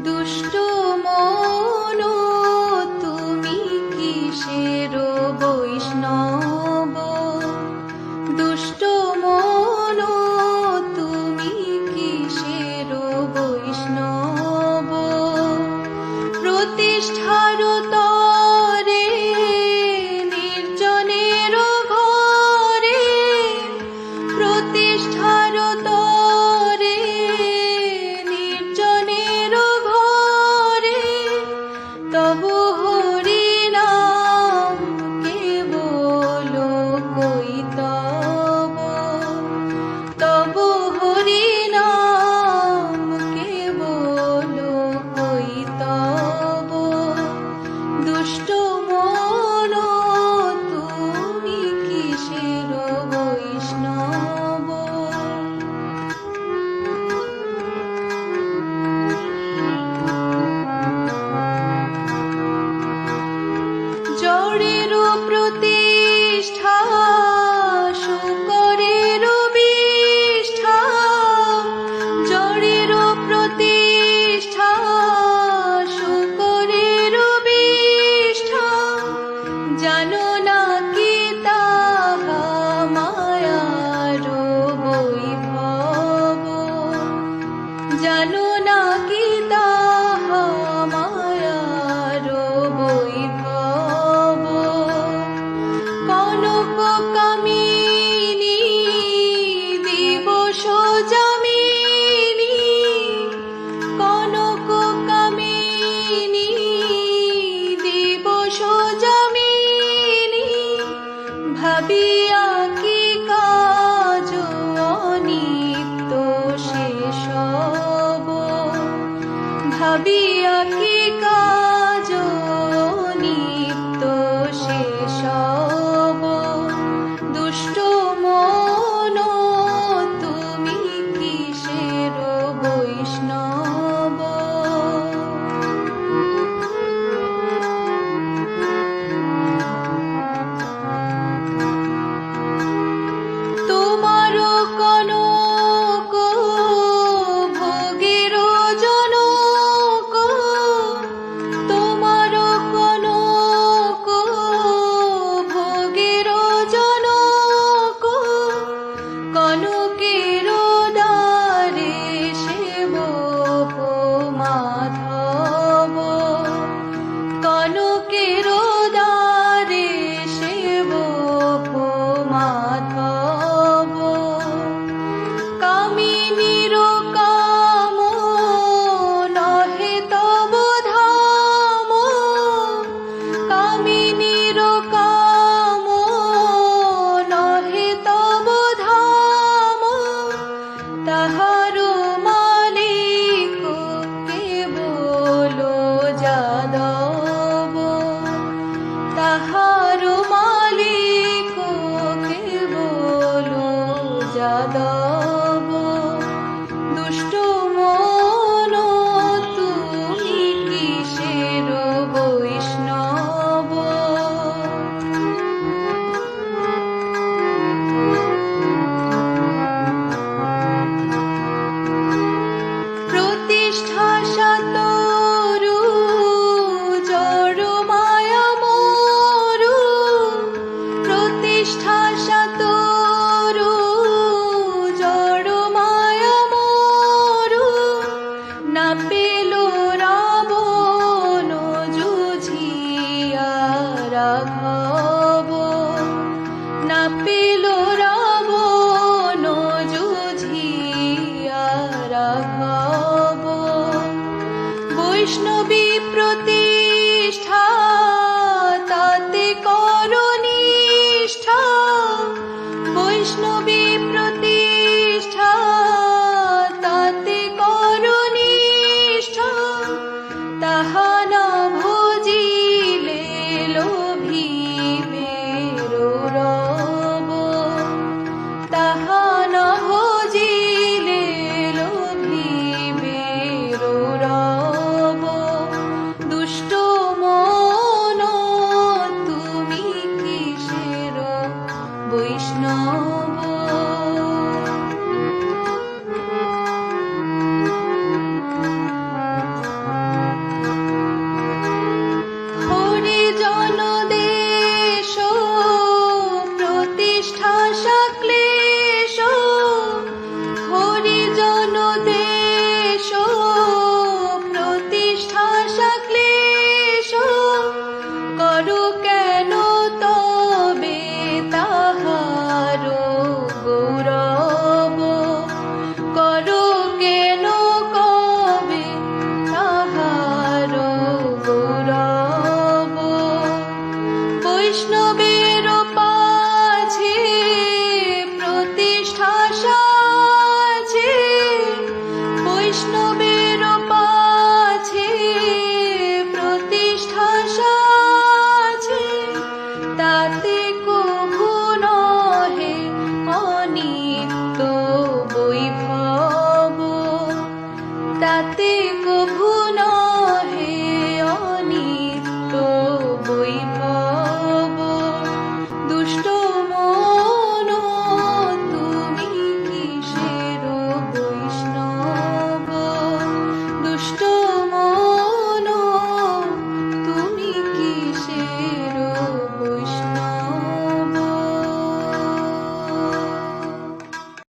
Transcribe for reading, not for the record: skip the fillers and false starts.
দুষ্ট মন তুমি কিসের বৈষ্ণব, দুষ্ট মন তুমি কিসের বৈষ্ণব, প্রতিষ্ঠার তরে নির্জনের ঘরে, প্রতিষ্ঠার তরে নির্জনের ঘরে, তবু হরি নাম কেবল কৈতব, তবু হরি নাম কেবল কৈতব, দুষ্ট মন তুমি কিসের বৈষ্ণব। জড়ের প্রতিষ্ঠা শূকরের বিষ্ঠা, জড়ের প্রতিষ্ঠা শূকরের বিষ্ঠা, জানো না কি তাহা মায়ার বৈভব, জানো না কি তাহা মায়ার বৈভব, কনক কামিনী দিবস যামিনী, কনক কামিনী দিবস যামিনী, ভাবিয়া কি কাজ অনিত্য সেসব, ভাবিয়া কি কাজ অনিত্য সেসব, দুষ্ট মন তুমি কিসের বৈষ্ণব। তোমার কনক ভোগের জনক, তোমার কনক ভোগের জনক, কনকের দ্বারে সেবক মাধব, কনকের দ্বারে সেবক মাধব, কামিনীর কাম নহে তব ধাম, কামিনীর কাম নহে তব ধাম, তাহার মালিক কেবল যাদব, তাহার মালিক কেবল যাদব, দুষ্ট মন তুমি কিসের বৈষ্ণব। প্রতিষ্ঠা সাতরু জড় মায়া মরু, প্রতিষ্ঠা সাতরু জড় মায়া মরু, না পেল রাবণ জুঝিয়া রাঘব, না পেল রাবণ জুঝিয়া রাঘব, বৈষ্ণবী প্রতিষ্ঠা তাতে কর নিষ্ঠা, বৈষ্ণবী প্রতিষ্ঠা তাতে কর নিষ্ঠা, তাহা না ভজিলে লোভিবে রব, তাহা না ভজিলে লোভিবে রব, দুষ্ট মন বৈষ্ণবের পাছে প্রতিষ্ঠা সাছে, তাতে কভু নহে অনিত্য বৈভব, তাতে কভু